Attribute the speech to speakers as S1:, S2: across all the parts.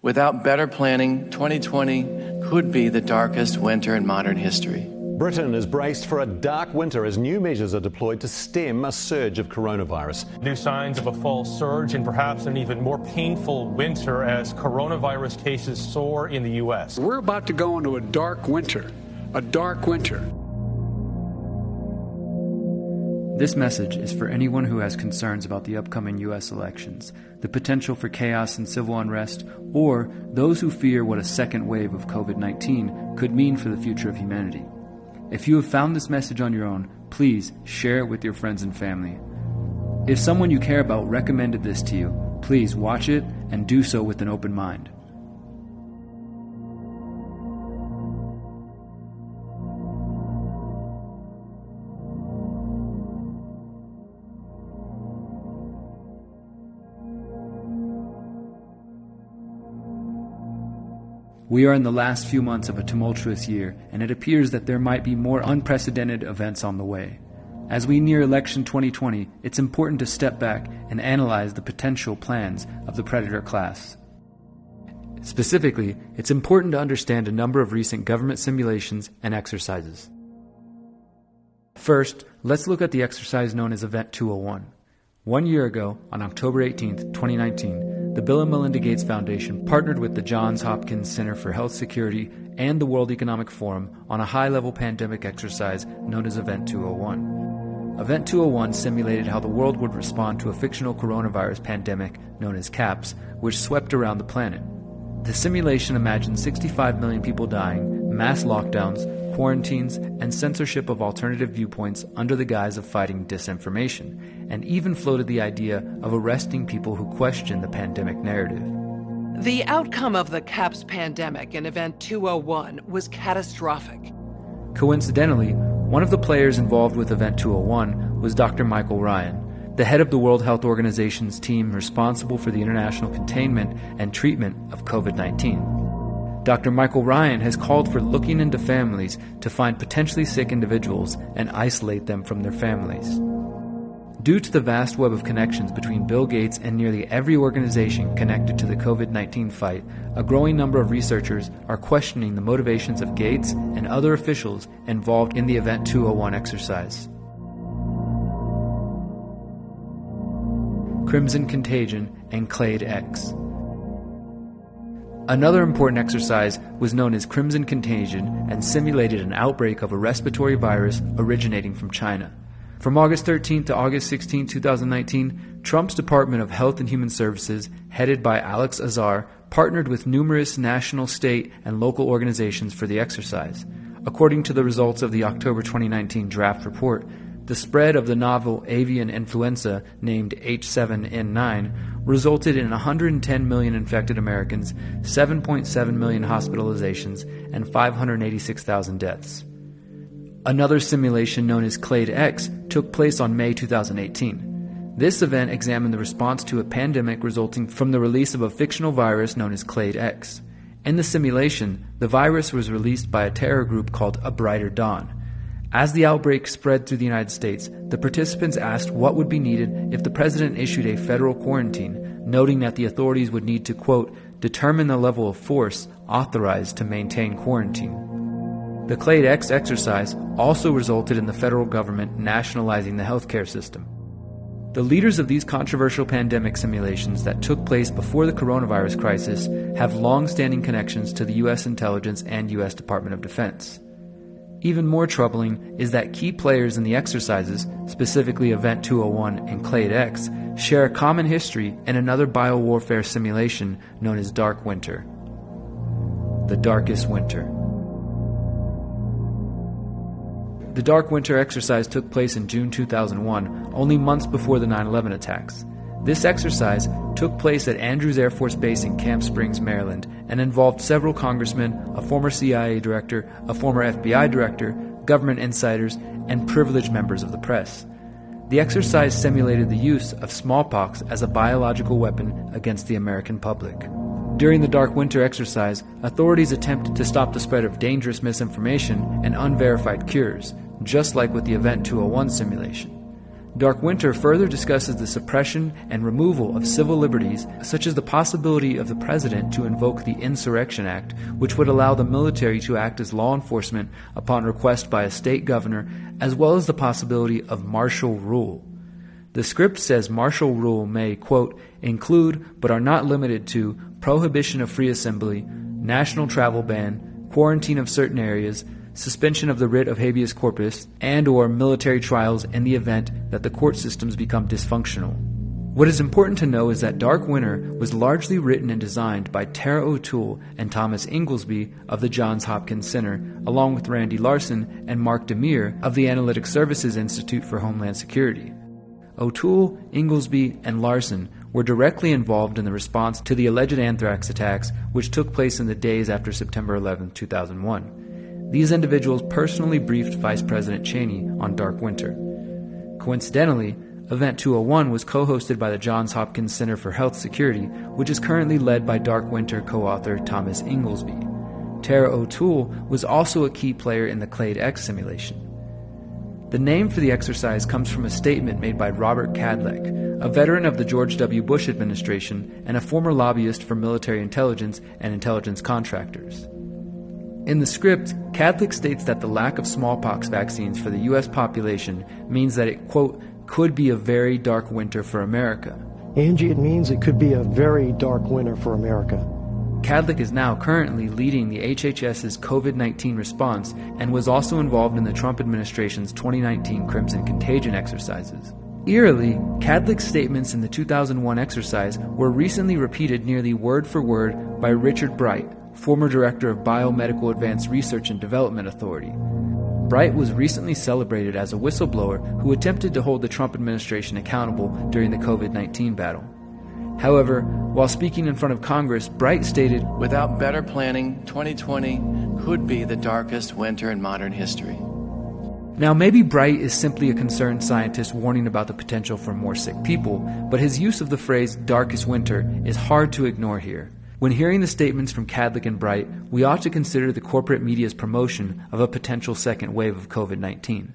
S1: Without better planning, 2020 could be the darkest winter in modern history.
S2: Britain is braced for a dark winter as new measures are deployed to stem a surge of coronavirus.
S3: New signs of a fall surge and perhaps an even more painful winter as coronavirus cases soar in the U.S.
S4: We're about to go into a dark winter. A dark winter.
S5: This message is for anyone who has concerns about the upcoming U.S. elections, the potential for chaos and civil unrest, or those who fear what a second wave of COVID-19 could mean for the future of humanity. If you have found this message on your own, please share it with your friends and family. If someone you care about recommended this to you, please watch it and do so with an open mind. We are in the last few months of a tumultuous year, and it appears that there might be more unprecedented events on the way. As we near election 2020, it's important to step back and analyze the potential plans of the predator class. Specifically, it's important to understand a number of recent government simulations and exercises. First, let's look at the exercise known as Event 201. 1 year ago, on October 18, 2019, the Bill and Melinda Gates Foundation partnered with the Johns Hopkins Center for Health Security and the World Economic Forum on a high-level pandemic exercise known as Event 201. Event 201 simulated how the world would respond to a fictional coronavirus pandemic known as CAPS, which swept around the planet. The simulation imagined 65 million people dying, mass lockdowns, quarantines, and censorship of alternative viewpoints under the guise of fighting disinformation, and even floated the idea of arresting people who question the pandemic narrative.
S6: The outcome of the CAPS pandemic in Event 201 was catastrophic.
S5: Coincidentally, one of the players involved with Event 201 was Dr. Michael Ryan, the head of the World Health Organization's team responsible for the international containment and treatment of COVID-19. Dr. Michael Ryan has called for looking into families to find potentially sick individuals and isolate them from their families. Due to the vast web of connections between Bill Gates and nearly every organization connected to the COVID-19 fight, a growing number of researchers are questioning the motivations of Gates and other officials involved in the Event 201 exercise. Crimson Contagion and Clade X. Another important exercise was known as Crimson Contagion and simulated an outbreak of a respiratory virus originating from China. From August 13 to August 16, 2019, Trump's Department of Health and Human Services, headed by Alex Azar, partnered with numerous national, state, and local organizations for the exercise. According to the results of the October 2019 draft report, the spread of the novel avian influenza named H7N9 resulted in 110 million infected Americans, 7.7 million hospitalizations, and 586,000 deaths. Another simulation known as Clade X took place on May 2018. This event examined the response to a pandemic resulting from the release of a fictional virus known as Clade X. In the simulation, the virus was released by a terror group called A Brighter Dawn. As the outbreak spread through the United States, the participants asked what would be needed if the president issued a federal quarantine, noting that the authorities would need to, quote, determine the level of force authorized to maintain quarantine. The Clade X exercise also resulted in the federal government nationalizing the healthcare system. The leaders of these controversial pandemic simulations that took place before the coronavirus crisis have long-standing connections to the U.S. intelligence and U.S. Department of Defense. Even more troubling is that key players in the exercises, specifically Event 201 and Clade X, share a common history in another biowarfare simulation known as Dark Winter. The Darkest Winter. The Dark Winter exercise took place in June 2001, only months before the 9/11 attacks. This exercise took place at Andrews Air Force Base in Camp Springs, Maryland, and involved several congressmen, a former CIA director, a former FBI director, government insiders, and privileged members of the press. The exercise simulated the use of smallpox as a biological weapon against the American public. During the Dark Winter exercise, authorities attempted to stop the spread of dangerous misinformation and unverified cures, just like with the Event 201 simulation. Dark Winter further discusses the suppression and removal of civil liberties, such as the possibility of the president to invoke the Insurrection Act, which would allow the military to act as law enforcement upon request by a state governor, as well as the possibility of martial rule. The script says martial rule may, quote, include, but are not limited to, prohibition of free assembly, national travel ban, quarantine of certain areas, suspension of the writ of habeas corpus, and or military trials in the event that the court systems become dysfunctional. What is important to know is that Dark Winter was largely written and designed by Tara O'Toole and Thomas Inglesby of the Johns Hopkins Center, along with Randy Larson and Mark Demir of the Analytic Services Institute for Homeland Security. O'Toole, Inglesby, and Larson were directly involved in the response to the alleged anthrax attacks which took place in the days after September 11, 2001. These individuals personally briefed Vice President Cheney on Dark Winter. Coincidentally, Event 201 was co-hosted by the Johns Hopkins Center for Health Security, which is currently led by Dark Winter co-author Thomas Inglesby. Tara O'Toole was also a key player in the Clade X simulation. The name for the exercise comes from a statement made by Robert Kadlec, a veteran of the George W. Bush administration and a former lobbyist for military intelligence and intelligence contractors. In the script, Kadlec states that the lack of smallpox vaccines for the U.S. population means that it, quote, could be a very dark winter for America.
S7: Angie, it means it could be a very dark winter for America.
S5: Kadlec is now currently leading the HHS's COVID-19 response and was also involved in the Trump administration's 2019 Crimson Contagion exercises. Eerily, Kadlec's statements in the 2001 exercise were recently repeated nearly word for word by Richard Bright, former director of Biomedical Advanced Research and Development Authority. Bright was recently celebrated as a whistleblower who attempted to hold the Trump administration accountable during the COVID-19 battle. However, while speaking in front of Congress, Bright stated,
S1: "Without better planning, 2020 could be the darkest winter in modern history."
S5: Now, maybe Bright is simply a concerned scientist warning about the potential for more sick people, but his use of the phrase darkest winter is hard to ignore here. When hearing the statements from Kadlec and Bright, we ought to consider the corporate media's promotion of a potential second wave of COVID-19.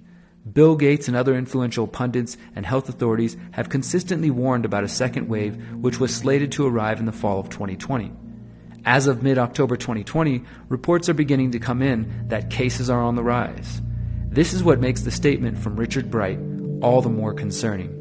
S5: Bill Gates and other influential pundits and health authorities have consistently warned about a second wave which was slated to arrive in the fall of 2020. As of mid-October 2020, reports are beginning to come in that cases are on the rise. This is what makes the statement from Richard Bright all the more concerning.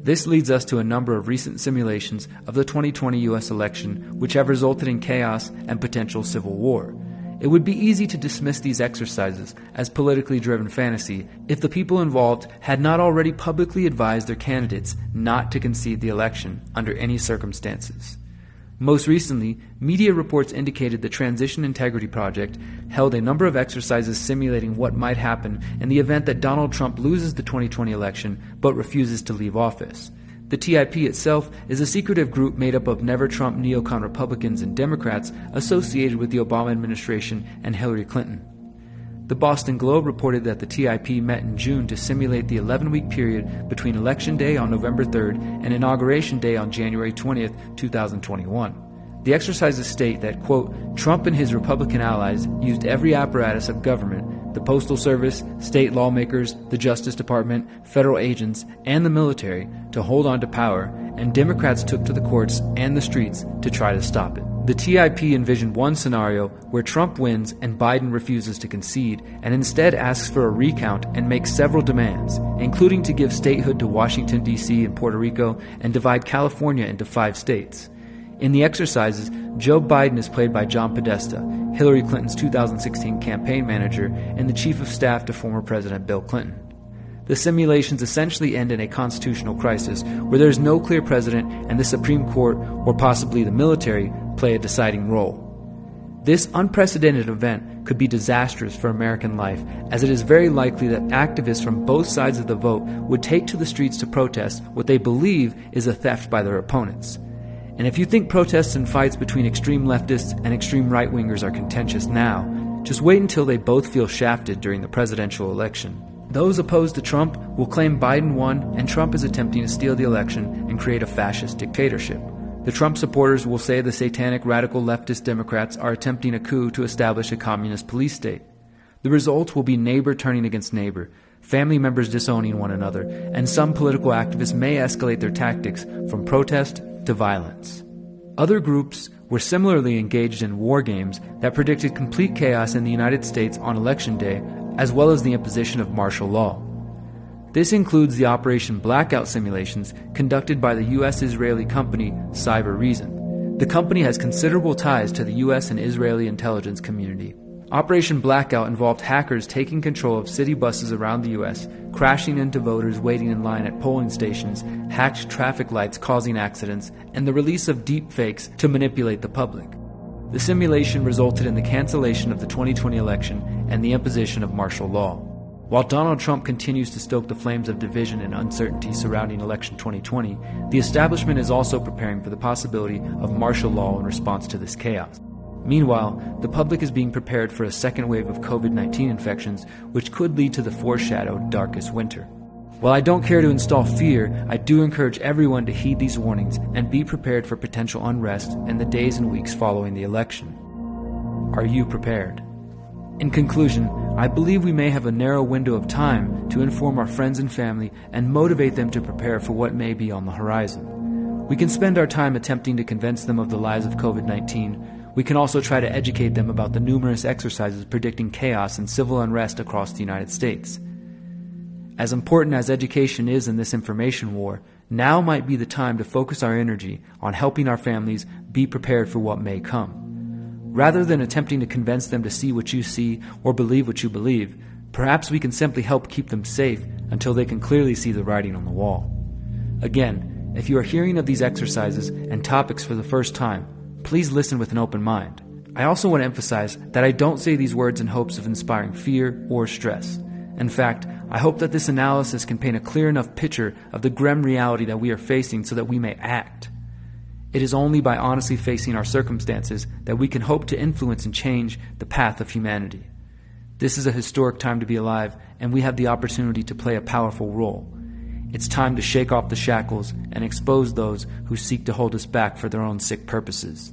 S5: This leads us to a number of recent simulations of the 2020 U.S. election which have resulted in chaos and potential civil war. It would be easy to dismiss these exercises as politically driven fantasy if the people involved had not already publicly advised their candidates not to concede the election under any circumstances. Most recently, media reports indicated the Transition Integrity Project held a number of exercises simulating what might happen in the event that Donald Trump loses the 2020 election but refuses to leave office. The TIP itself is a secretive group made up of never-Trump neocon Republicans and Democrats associated with the Obama administration and Hillary Clinton. The Boston Globe reported that the TIP met in June to simulate the 11-week period between Election Day on November 3rd and Inauguration Day on January 20th, 2021. The exercises state that, quote, Trump and his Republican allies used every apparatus of government, the Postal Service, state lawmakers, the Justice Department, federal agents, and the military to hold on to power, and Democrats took to the courts and the streets to try to stop it. The TIP envisioned one scenario where Trump wins and Biden refuses to concede and instead asks for a recount and makes several demands, including to give statehood to Washington, D.C. and Puerto Rico and divide California into 5 states. In the exercises, Joe Biden is played by John Podesta, Hillary Clinton's 2016 campaign manager and the chief of staff to former President Bill Clinton. The simulations essentially end in a constitutional crisis where there is no clear president and the Supreme Court, or possibly the military, play a deciding role. This unprecedented event could be disastrous for American life, as it is very likely that activists from both sides of the vote would take to the streets to protest what they believe is a theft by their opponents. And if you think protests and fights between extreme leftists and extreme right-wingers are contentious now, just wait until they both feel shafted during the presidential election. Those opposed to Trump will claim Biden won and Trump is attempting to steal the election and create a fascist dictatorship. The Trump supporters will say the satanic radical leftist Democrats are attempting a coup to establish a communist police state. The results will be neighbor turning against neighbor, family members disowning one another, and some political activists may escalate their tactics from protest to violence. Other groups were similarly engaged in war games that predicted complete chaos in the United States on Election Day, as well as the imposition of martial law. This includes the Operation Blackout simulations conducted by the U.S.-Israeli company Cybereason. The company has considerable ties to the U.S. and Israeli intelligence community. Operation Blackout involved hackers taking control of city buses around the U.S., crashing into voters waiting in line at polling stations, hacked traffic lights causing accidents, and the release of deep fakes to manipulate the public. The simulation resulted in the cancellation of the 2020 election and the imposition of martial law. While Donald Trump continues to stoke the flames of division and uncertainty surrounding election 2020, the establishment is also preparing for the possibility of martial law in response to this chaos. Meanwhile, the public is being prepared for a second wave of COVID-19 infections, which could lead to the foreshadowed darkest winter. While I don't care to install fear, I do encourage everyone to heed these warnings and be prepared for potential unrest in the days and weeks following the election. Are you prepared? In conclusion, I believe we may have a narrow window of time to inform our friends and family and motivate them to prepare for what may be on the horizon. We can spend our time attempting to convince them of the lies of COVID-19. We can also try to educate them about the numerous exercises predicting chaos and civil unrest across the United States. As important as education is in this information war, now might be the time to focus our energy on helping our families be prepared for what may come. Rather than attempting to convince them to see what you see or believe what you believe, perhaps we can simply help keep them safe until they can clearly see the writing on the wall. Again, if you are hearing of these exercises and topics for the first time, please listen with an open mind. I also want to emphasize that I don't say these words in hopes of inspiring fear or stress. In fact, I hope that this analysis can paint a clear enough picture of the grim reality that we are facing so that we may act. It is only by honestly facing our circumstances that we can hope to influence and change the path of humanity. This is a historic time to be alive, and we have the opportunity to play a powerful role. It's time to shake off the shackles and expose those who seek to hold us back for their own sick purposes.